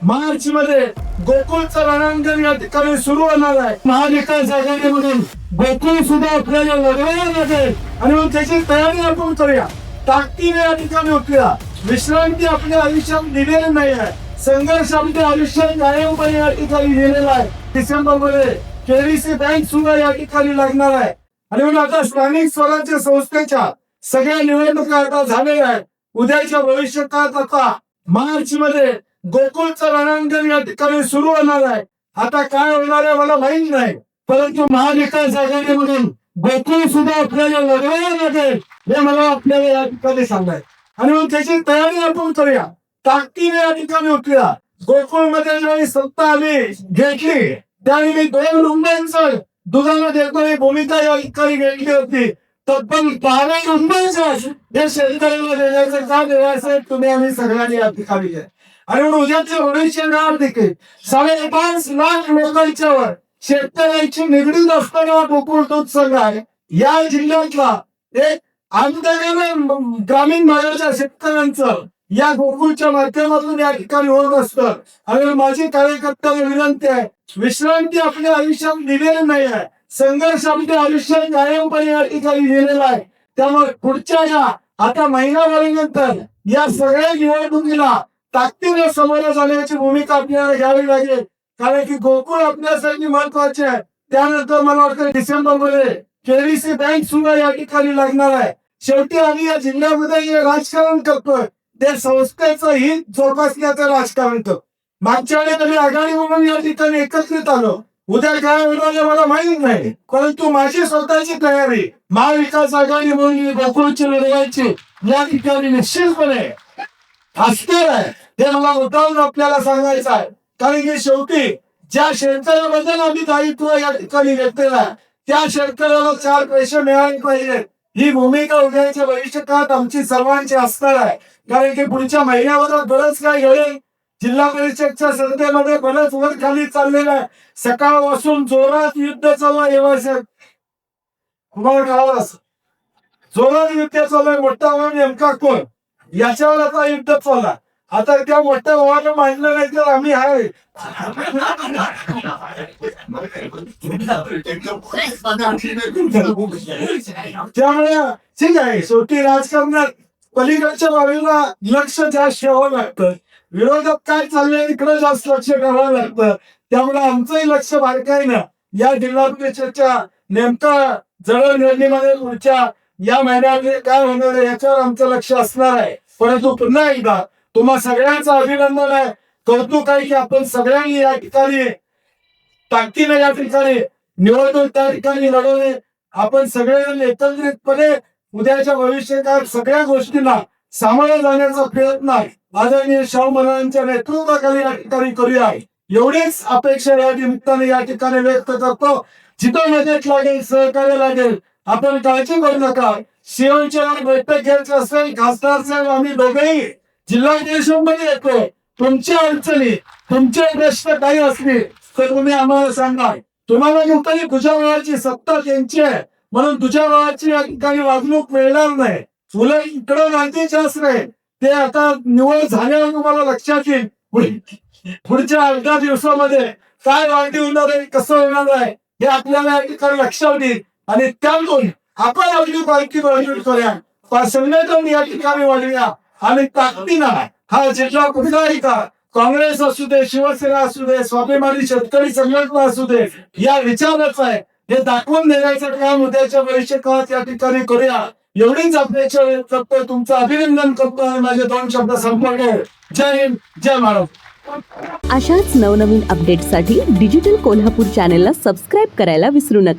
मार्च मध्ये गोकुळचं रणांगण या ठिकाणी सुरू होणार आहे. महाविकास आघाडीमधून गोकुळ सुद्धा आपल्याला लढवायला लागेल आणि मग त्याची तयारी आपण करूया. ताकदीने या ठिकाणी उठूया. विश्रांती आपल्या आयुष्यात दिलेली नाही आहे. संघर्ष आपल्या आयुष्यात कायमपणे या ठिकाणी दिलेला आहे. डिसेंबर मध्ये केबीसी बँक सुद्धा या ठिकाणी लागणार आहे. आणि म्हणून आता स्थानिक स्वराज्य संस्थेच्या सगळ्या निवडणुका आता झालेल्या आहेत. उद्याच्या भविष्यकाळात आता मार्च मध्ये गोकुळचं रणांगण या ठिकाणी सुरू होणार आहे. आता काय होणार आहे मला माहित नाही, परंतु महाविकास आघाडीमधून गोकुळ सुद्धा आपल्याला लढवायला लागेल हे मला आपल्याला या ठिकाणी सांगायचं. आणि मग त्याची तयारी आपण करूया. ताकदीने या ठिकाणी उठूया. गोकुळ मध्ये ज्यावेळी सत्ता आली घेतली त्यावेळी मी 2 रुंबांचं दुधाला देणारी भूमिका या ठिकाणी घेतली होती. तब्बल 12 रुंबांचं हे शेतकऱ्याला देण्याचं का देण्याचं तुम्ही आम्ही सगळ्यांनी या ठिकाणी केलं. आणि म्हणून उद्याचे भविष्य नाव देखील 5.5 लाख लोकांच्या वर शेतकऱ्यांची निगडीत असताना गोकुळ दूध संघ आहे. या जिल्ह्यातला एक आंतरिक ग्रामीण भागाच्या शेतकऱ्यांचं या गोकुळच्या माध्यमातून या ठिकाणी होत असतं. आणि माझी कार्यकर्त्यांना विनंती आहे, विश्रांती आपल्या आयुष्यात दिलेली नाही आहे. संघर्ष आपल्या आयुष्यात कायमपणे या ठिकाणी दिलेला आहे. त्यामुळे पुढच्या या आता महिनाभरानंतर या सगळ्या निवडणुकीला ताकदीने समोर जाण्याची भूमिका आपल्याला घ्यावी लागेल. कारण की गोकुळ आपल्यासाठी महत्वाचे आहे. त्यानंतर मला वाटतं डिसेंबर मध्ये केबीसी बँक सुद्धा या ठिकाणी लागणार आहे. शेवटी आम्ही या जिल्ह्यामध्ये जे राजकारण करतोय ते संस्थेचं हित जोपासण्याचं राजकारण करतो. मागच्या वेळेस आम्ही आघाडी म्हणून या ठिकाणी एकत्रित आलो. उद्या काय होणार मला माहित नाही, परंतु माझी स्वतःची तयारी महाविकास आघाडी म्हणून गोकुळची लढवायची या ठिकाणी निश्चितपणे असणार आहे. हे मला मुद्दाम आपल्याला सांगायचं आहे. कारण की शेवटी ज्या शेतकऱ्याबद्दल आम्ही दायित्व या ठिकाणी घेतलेलं आहे त्या शेतकऱ्याला 4 पैसे मिळाले पाहिजे ही भूमिका उद्याच्या भविष्यकाळात आमची सर्वांची असणार आहे. कारण की पुढच्या महिन्यामध्ये बरंच काय घडेल. जिल्हा परिषदच्या संस्थेमध्ये बरंच वर खाली चाललेलं आहे. सकाळपासून जोरात युद्ध चालू आहे. जोरात युद्ध चालू आहे. मोठा भाऊ नेमका कोण याच्यावर आता युद्ध चालला. आता त्या मोठ्या भावाला मानलं नाही तर आम्ही आहे. त्यामुळे ठीक आहे, शेवटी राजकारणात पलीकडच्या बाजूला लक्ष जास्त ठेवावं लागतं. विरोधात काय चाललंय इकडे जास्त लक्ष ठेवावं लागतं. त्यामुळे आमचंही लक्ष बारकाईनं या जिल्हा परिषदच्या नेमका जडणघडणीमध्ये पुढच्या या महिन्यामध्ये काय होणार आहे याच्यावर आमचं लक्ष असणार आहे. परंतु पुन्हा एकदा तुम्हा सगळ्यांचं अभिनंदन आहे, कौतुक आहे की आपण सगळ्यांनी या ठिकाणी ताकदीने या ठिकाणी निवडणूक त्या ठिकाणी लढवणे. आपण सगळ्यांनी एकत्रितपणे उद्याच्या भविष्यकाळात सगळ्या गोष्टींना सामोरे जाण्याचा प्रयत्न आदरणीय शाहू महाराजांच्या नेतृत्वाखाली या ठिकाणी करूया. एवढीच अपेक्षा या निमित्ताने या ठिकाणी व्यक्त करतो. जिथं मदत लागेल सहकार्य लागेल आपण काळजी करू नका. शिवच्या बैठक घ्यायची असेल खासदार साहेब आम्ही दोघेही जिल्हा परिषदेमध्ये येतो. तुमच्या अडचणी तुमचे प्रश्न काही असतील तर तुम्ही आम्हाला सांगा. तुम्हाला नुकतंही तुझ्या भावाची सत्ता त्यांची आहे म्हणून तुझ्या भावाची या ठिकाणी वागणूक मिळणार नाही. तुला इकडं गांधीचे असणे ते आता निवड झाल्यावर तुम्हाला लक्षात येईल. पुढच्या 18 दिवसामध्ये काय वाढी होणार आहे कसं होणार आहे हे आपल्याला या ठिकाणी लक्षात येईल. आणि त्यातून आपण आपली बालकी मजबूत करूया. संघटन या ठिकाणी वाढूया आणि ताकदीनं हा जिल्हा कुठलाही का काँग्रेस असू दे शिवसेना असू दे स्वाभिमानी शेतकरी संघटना असू दे या विचाराचं आहे हे दाखवून देण्याचं काम उद्याच्या भविष्यकाळात या ठिकाणी करूया. एवढीच अपेक्षा करतो. तुमचं अभिनंदन करतो आणि माझे 2 शब्द संपवतो. जय हिंद जय महाराष्ट्र. अशाच नवनवीन अपडेट्ससाठी डिजिटल कोल्हापूर चॅनेलला सबस्क्राईब करायला विसरू नका.